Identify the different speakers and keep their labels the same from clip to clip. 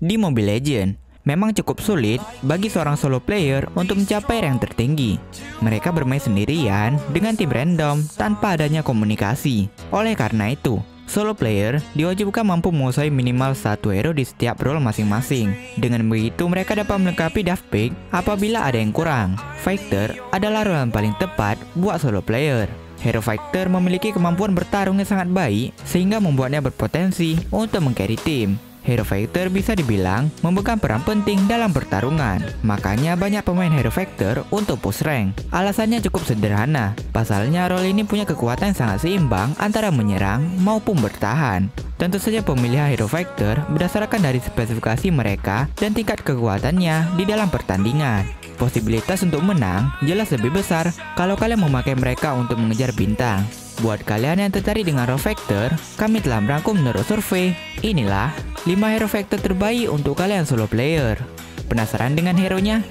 Speaker 1: Di Mobile Legends, memang cukup sulit bagi seorang solo player untuk mencapai rank tertinggi. Mereka bermain sendirian dengan tim random tanpa adanya komunikasi. Oleh karena itu, solo player diwajibkan mampu menguasai minimal satu hero di setiap role masing-masing. Dengan begitu, mereka dapat melengkapi draft pick apabila ada yang kurang. Fighter adalah role yang paling tepat buat solo player. Hero Fighter memiliki kemampuan bertarung yang sangat baik sehingga membuatnya berpotensi untuk meng-carry tim. Hero Fighter bisa dibilang memegang peran penting dalam pertarungan. Makanya banyak pemain Hero Fighter untuk push rank. Alasannya cukup sederhana. Pasalnya role ini punya kekuatan yang sangat seimbang antara menyerang maupun bertahan. Tentu saja pemilihan Hero Fighter berdasarkan dari spesifikasi mereka dan tingkat kekuatannya di dalam pertandingan. Posibilitas untuk menang jelas lebih besar kalau kalian memakai mereka untuk mengejar bintang. Buat kalian yang tertarik dengan Hero Fighter, kami telah merangkum menurut survei. Inilah 5 Hero Fighter terbaik untuk kalian solo player. Penasaran dengan hero-nya?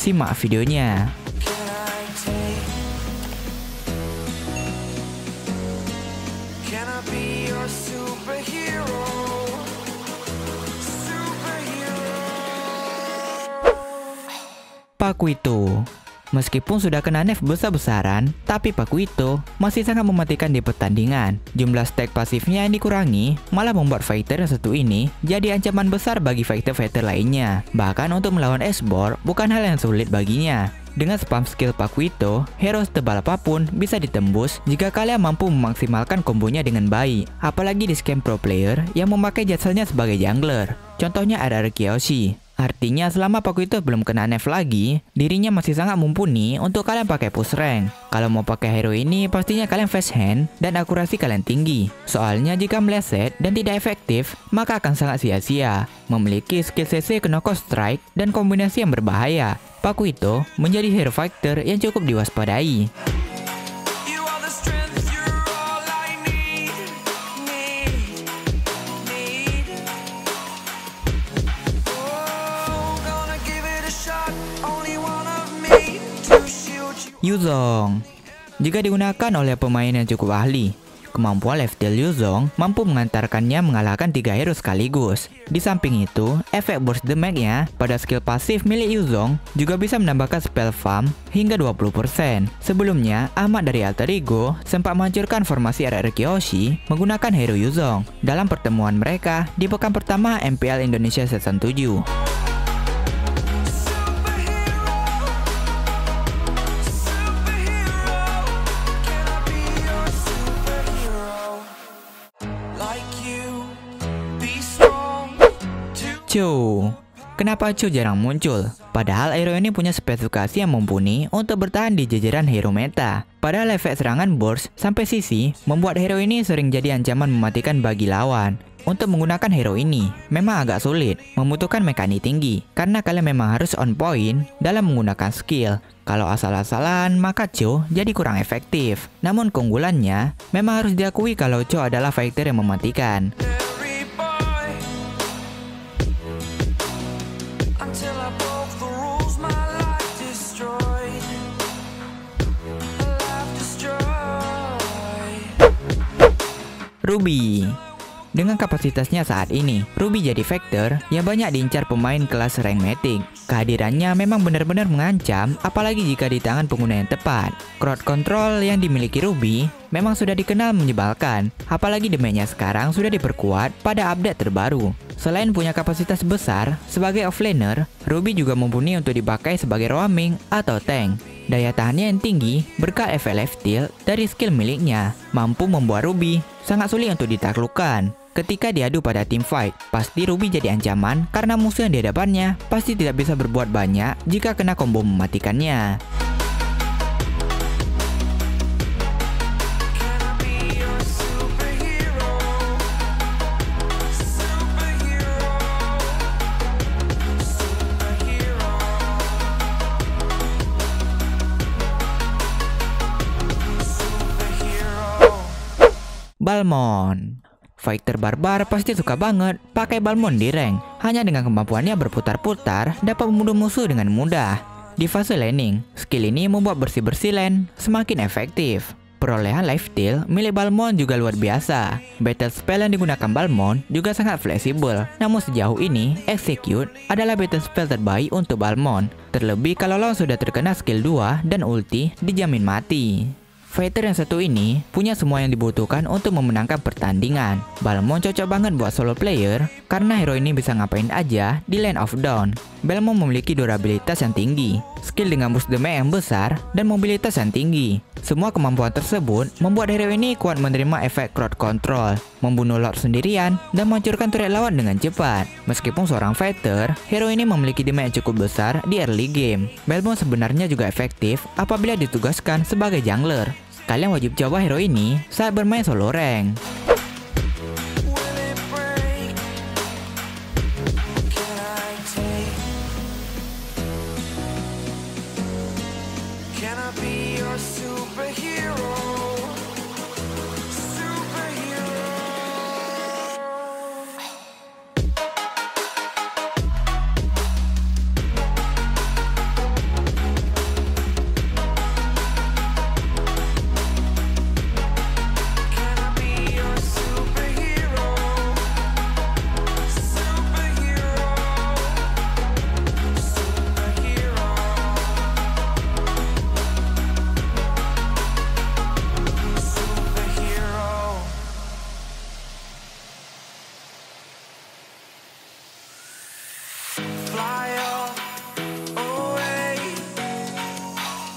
Speaker 1: Simak videonya. Pakuito. Meskipun sudah kena nerf besar-besaran, tapi Pakuito masih sangat mematikan di pertandingan. Jumlah stack pasifnya yang dikurangi malah membuat fighter yang satu ini jadi ancaman besar bagi fighter-fighter lainnya. Bahkan untuk melawan Esbor bukan hal yang sulit baginya. Dengan spam skill Pakuito, hero setebal apapun bisa ditembus jika kalian mampu memaksimalkan kombonya dengan baik. Apalagi di scam pro player yang memakai jasanya sebagai jungler. Contohnya RR Kyoshi. Artinya selama Pakuito belum kena nerf lagi, dirinya masih sangat mumpuni untuk kalian pakai push rank. Kalau mau pakai hero ini, pastinya kalian fast hand dan akurasi kalian tinggi. Soalnya jika meleset dan tidak efektif, maka akan sangat sia-sia. Memiliki skill CC Knockout Strike dan kombinasi yang berbahaya, Pakuito menjadi hero fighter yang cukup diwaspadai. Yuzong. Jika digunakan oleh pemain yang cukup ahli, kemampuan left tail Yuzong mampu mengantarkannya mengalahkan 3 hero sekaligus. Di samping itu, efek burst damage-nya pada skill pasif milik Yuzong juga bisa menambahkan spell farm hingga 20%. Sebelumnya, Ahmad dari Alter Ego sempat menghancurkan formasi RR Kyoshi menggunakan hero Yuzong dalam pertemuan mereka di pekan pertama MPL Indonesia Season 7. Cho. Kenapa Cho jarang muncul? Padahal hero ini punya spesifikasi yang mumpuni untuk bertahan di jajaran hero meta. Padahal efek serangan burst sampai sisi membuat hero ini sering jadi ancaman mematikan bagi lawan. Untuk menggunakan hero ini memang agak sulit, membutuhkan mekanik tinggi karena kalian memang harus on point dalam menggunakan skill. Kalau asal-asalan maka Cho jadi kurang efektif. Namun keunggulannya memang harus diakui kalau Cho adalah fighter yang mematikan. Ruby. Dengan kapasitasnya saat ini, Ruby jadi factor yang banyak diincar pemain kelas rank Mythic. Kehadirannya memang benar-benar mengancam, apalagi jika di tangan pengguna yang tepat. Crowd control yang dimiliki Ruby memang sudah dikenal menyebalkan, apalagi damage-nya sekarang sudah diperkuat pada update terbaru. Selain punya kapasitas besar sebagai offlaner, Ruby juga mumpuni untuk dipakai sebagai roaming atau tank. Daya tahannya yang tinggi berkat efek left tilt dari skill miliknya mampu membuat Ruby sangat sulit untuk ditaklukkan. Ketika diadu pada team fight, pasti Ruby jadi ancaman karena musuh yang di hadapannya pasti tidak bisa berbuat banyak jika kena combo mematikannya. Balmond. Fighter barbar pasti suka banget pakai Balmond di rank. Hanya dengan kemampuannya berputar-putar dapat membunuh musuh dengan mudah. Di fase laning, skill ini membuat bersih-bersih lane semakin efektif. Perolehan lifesteal milik Balmond juga luar biasa. Battle spell yang digunakan Balmond juga sangat fleksibel. Namun sejauh ini, Execute adalah battle spell terbaik untuk Balmond. Terlebih kalau lawan sudah terkena skill 2 dan ulti, dijamin mati. Fighter yang satu ini punya semua yang dibutuhkan untuk memenangkan pertandingan. Balmond cocok banget buat solo player karena hero ini bisa ngapain aja di Land of Dawn. Balmond memiliki durabilitas yang tinggi, skill dengan boost damage yang besar, dan mobilitas yang tinggi. Semua kemampuan tersebut membuat hero ini kuat menerima efek crowd control, membunuh lord sendirian, dan menghancurkan turret lawan dengan cepat. Meskipun seorang fighter, hero ini memiliki damage yang cukup besar di early game. Balmond sebenarnya juga efektif apabila ditugaskan sebagai jungler. Kalian wajib coba hero ini saat bermain solo rank.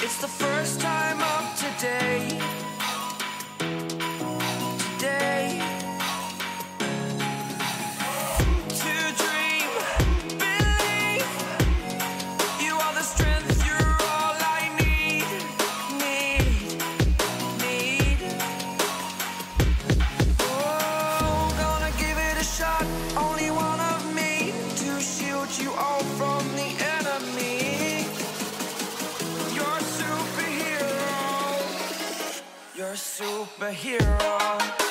Speaker 2: It's the first time of today. To dream, believe. You are the strength, you're all I need. Oh, gonna give it a shot. Only one of me to shield you all from the enemy. You're a superhero.